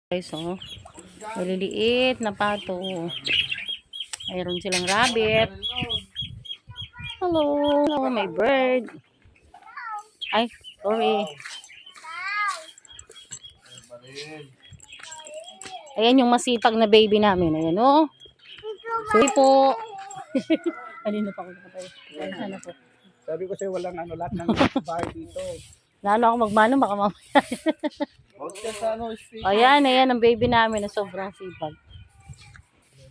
Guys, oh, maliliit na pato. Mayroon silang rabbit. Hello, hello, my bird. Ay, sorry. Ayan yung masipag na baby namin. Ayan, oh. Sorry po. Kanina pa ako nakatayo. Sana po. Sabi ko sa'yo, walang ano, lahat ng bahay dito. Lalo ako magmano, baka mamaya. Ayan, ayan ang baby namin na sobrang sipag.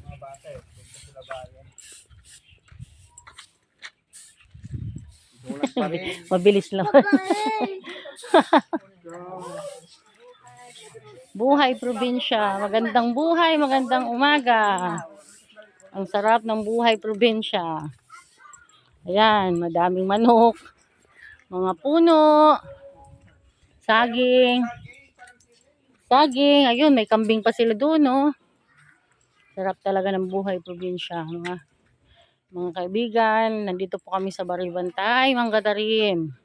Mga bata eh, punta sila bayan. Bulan pa rin. Mabilis lang. Buhay probinsya. Magandang buhay, magandang umaga. Ang sarap ng buhay probinsya. Ayan, madaming manok. Mga puno. Saging. Saging. Ayun, may kambing pa sila doon, no? Sarap talaga ng buhay probinsya. Mga kaibigan, nandito po kami sa Baribantay, Manggadarim.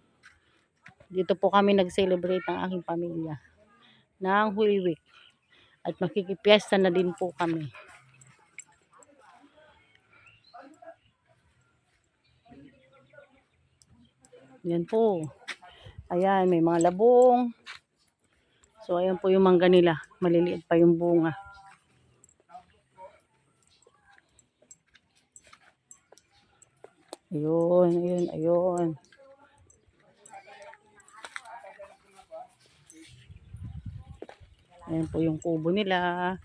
Dito po kami nag-celebrate ng aking pamilya ng Holy Week. At makikipiesta na din po kami. Yan po. Ayan, may mga labong. So, ayan po yung mangga nila. Maliliit pa yung bunga. Ayun, ayun, ayun. Ayan po yung kubo nila.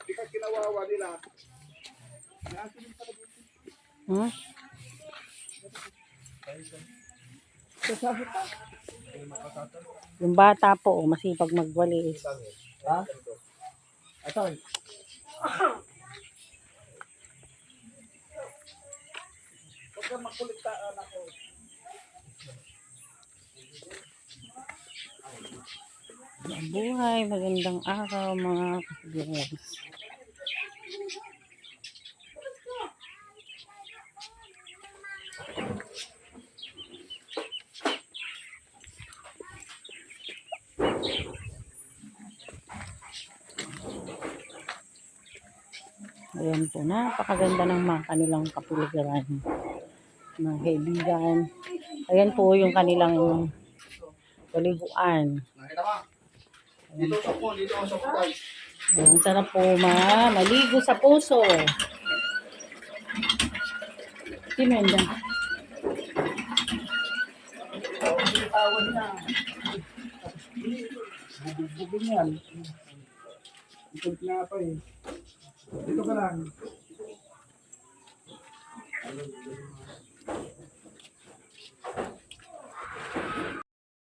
Kita kinawawa nila. Hmm? Yung bata po, masipag magwalis. Ha? Ito. Huwag kang makulitaan ako. Ang buhay, magandang araw mga kaibigan. Ayan po, napakaganda ng mga kanilang kapiligiran. Mga kaibigan. Ayan po yung kanilang paliguan. Nakita mo? Dito sa po, dito sa po guys. Ayan, sarap po maligo sa puso. Timenda. Tawan niya. Bubugin yan. Ikot na pa eh. Dito ka lang.